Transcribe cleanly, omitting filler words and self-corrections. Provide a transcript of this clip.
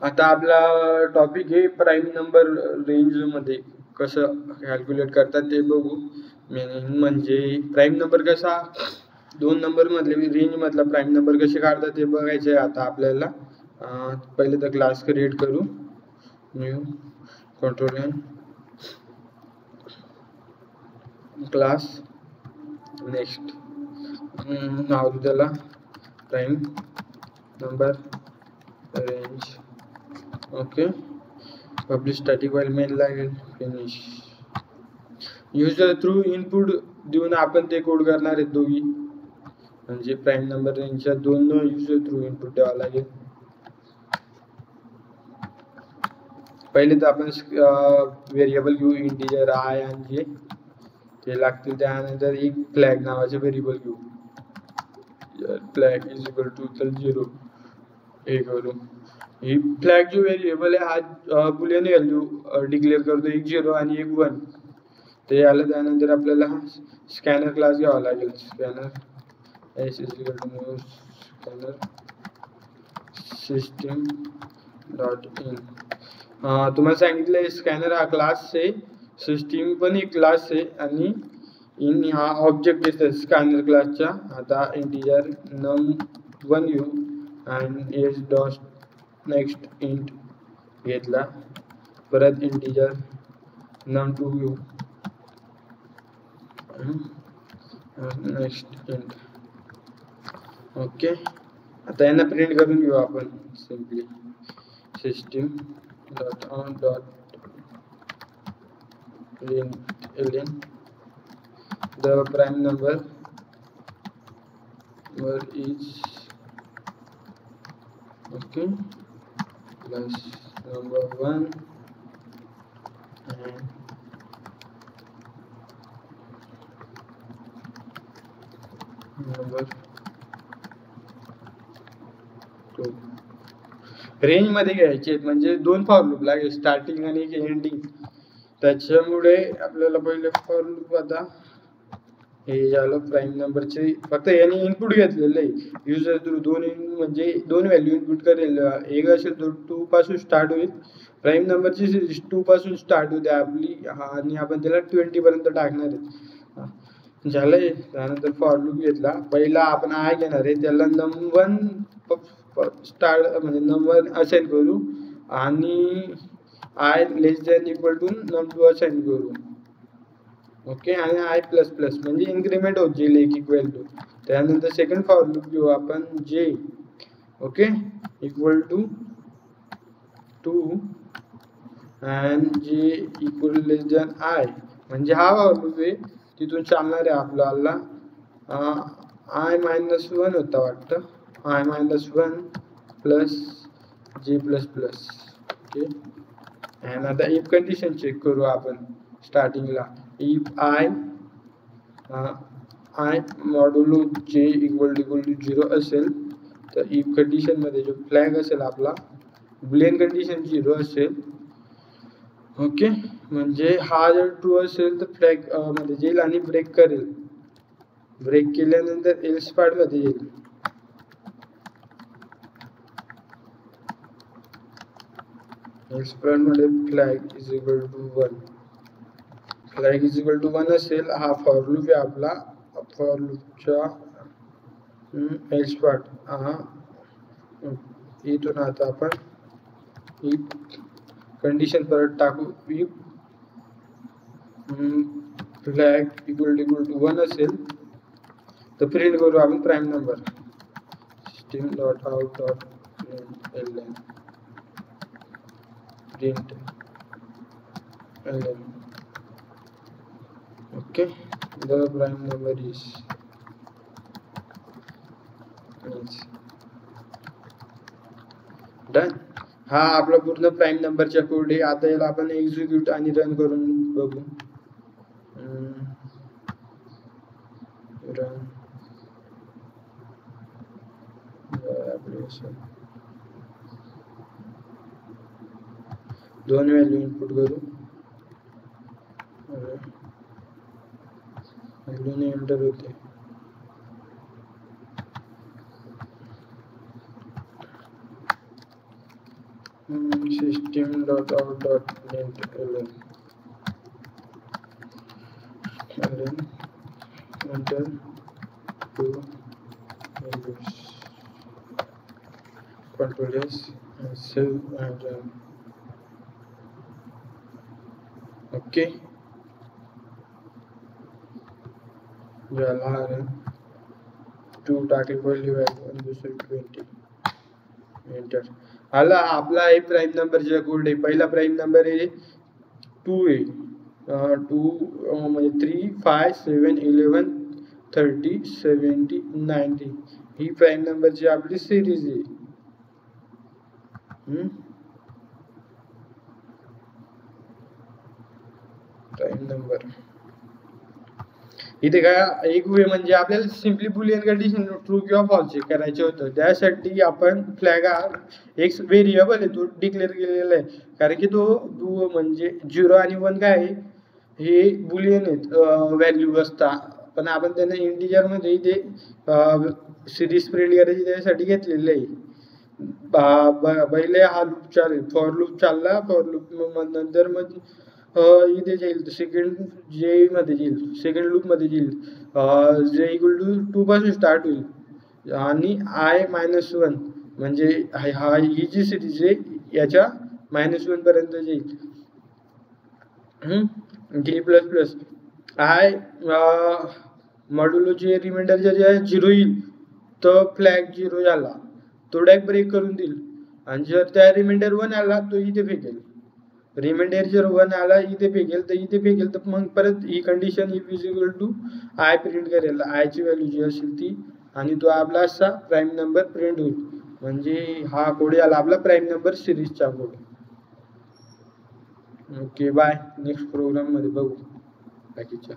आता आपला टॉपिक आहे प्राईम नंबर रेंजमध्ये कसं कॅल्क्युलेट करतात ते बघू. म्हणजे प्राईम नंबर कसा, 2 नंबरमधले रेंजमधला प्राईम नंबर कसे काढतात ते बघायचे आहे आता आपल्याला. पहिले तर क्लास क्रिएट करू, new control N class, next नाव देऊ त्याला prime number range. Okay, public static while main लागेल, फिनिश. युजर थ्रू इनपुट देऊन आपण ते कोड करणार आहेत दोघी, म्हणजे प्राईम नंबर रेंजच्या 2 युजर थ्रू इनपुट द्यावा लागेल. पहिले तर आपण व्हेरिएबल घेऊ, इंटिजर आय आणि जे ते लागतील. त्यानंतर एक फ्लॅग नावाचे व्हेरिएबल घेऊ, फ्लॅग इज इक्वल टू 0 हे करू. ही फ्लॅग जो व्हेरिएबल आहे हा बुलियन व्हॅल्यू डिक्लेअर करतो, एक 0 आणि एक 1 ते आलं. त्यानंतर आपल्याला स्कॅनर क्लास घ्यावा लागेल, scanner S is equal to new scanner system dot in. तुम्हाला सांगितलंय स्कॅनर हा क्लास आहे, सिस्टीम पण एक क्लास आहे आणि इन हा ऑब्जेक्ट आहे स्कॅनर क्लासचा. आता इंटिजर num1 घेऊ आणि एस डॉट नेक्स्ट इंट घेतला, परत इंटिजर num2 घेऊ, नेक्स्ट इंट. ओके, आता यांना प्रिंट करून घेऊ आपण simply system dot on dot alien the prime number is okay plus number 1 and number 2. Range मध्ये घ्यायचे म्हणजे 2 फॉर लूप लागेल, स्टार्टिंग आणि एंडिंग. त्याच्यामुळे आपल्याला पहिले फॉर लूप, आता हे झालं प्राईम नंबरचे, फक्त याने इनपुट घेतलेलं आहे युजर थ्रू. म्हणजे 2 व्हॅल्यू इनपुट करेल, एक असेल तर 2 पासून स्टार्ट होईल. प्राईम नंबरची 2 पासून स्टार्ट होते आपली, आणि आपण त्याला 20 पर्यंत टाकणार आहे. झालंय. त्यानंतर फॉर लूप घेतला, पहिला आपण आय घेणार आहे, त्याला num1 स्टार्ट म्हणजे num1 असाइन करू आणि I less than equal to num2 assign करू. ओके, आणि आय प्लस प्लस म्हणजे इन्क्रीमेंट होत जाईल एक इक्वल टू. त्यानंतर सेकंड फॉर लूप घेऊ आपण J, okay equal to 2 and J equal less than I, म्हणजे हा फॉर लूप आहे तिथून चालणार आहे आपल्याला. i-1 होता वाटतं, i-1 प्लस जे प्लस प्लस. ओके, अँड आता इफ कंडिशन चेक करू आपण स्टार्टिंगला. If I modulo J equal to 0 असेल तर इफ कंडिशन मध्ये जो फ्लॅग असेल आपला बुलियन कंडिशन 0 असेल. ओके, म्हणजे हा जर ट्रू असेल तर फ्लॅग मध्ये जाईल आणि ब्रेक करेल. ब्रेक केल्यानंतर एल्स पार्ट मध्ये येईल. एल्स पार्ट मध्ये flag is equal to 1, flag is equal to 1 असेल. हा फॉर लूप आहे आपला. फॉर लूपच्या एल्स पार्ट हा इथून आता आपण इफ कंडिशन परत टाकू. इफ फ्लॅग इक्वल टू 1 असेल तर प्रिंट करू आपण prime number, system dot out dot LN print LN. Okay, the prime number is done. हा आपला पूर्ण प्राईम नंबरचा कोड आहे. आता याला आपण एक्झिक्यूट आणि रन करून बघू. रन ॲप्लिकेशन, 2 व्हॅल्यू इनपुट करू, व्हॅल्यूने एंटर होते. system.out.println enter to use Control S and save and run. Okay, झाला आहे 2 टाकेल पहिली व्हॅल्यू आणि दुसरी 20 एंटर आला आपला आहे प्राइम नंबरचा कोड आहे पहिला प्राइम नंबर आहे 2 आहे 2 म्हणजे 3 5 7 11 30 70 90 ही प्राइम नंबरची आपली सिरीज आहे प्राइम नंबर इथे काय एक वे म्हणजे आपल्याला सिंपली बुलियन कंडिशन ट्रू किंवा फॉल्स करायचे होतं त्यासाठी आपण फ्लॅग एक व्हेरिएबल आहे तो डिक्लेअर केलेला आहे कारण की तो म्हणजे 0 आणि 1 काय आहे हे बुलियन आहेत व्हॅल्यू असता पण आपण त्यांना इंटिजर मध्ये इथे सिरीज प्रिंट करायची त्यासाठी घेतलेलं आहे पहिले हा लूप चालेल फॉर लूप चालला फॉर लूप नंतर मग इथे जाईल सेकंड जे मध्ये जाईल सेकंड लूप मध्ये जाईल जे इक्वल टू 2 पासून स्टार्ट होईल आणि I -1 म्हणजे हा ही जी सिरीज आहे याच्या -1 पर्यंत जाईल D plus plus I modulo जे रिमाइंडरच्या जे 0 येईल तो फ्लॅग 0 झाला तो डायरेक्ट ब्रेक करून देईल आणि जर त्या रिमाइंडर 1 आला तो इथे फेकेल रिमाइंडर जर 1 आला इथे फेकेल तर मग परत ही condition if is equal to I print करेल I ची व्हॅल्यू जी असेल ती आणि तो आपला असा प्राइम नंबर प्रिंट होईल म्हणजे हा कोड आला आपला प्राइम नंबर सिरीजचा code okay bye next program मध्ये बघू बाकीच्या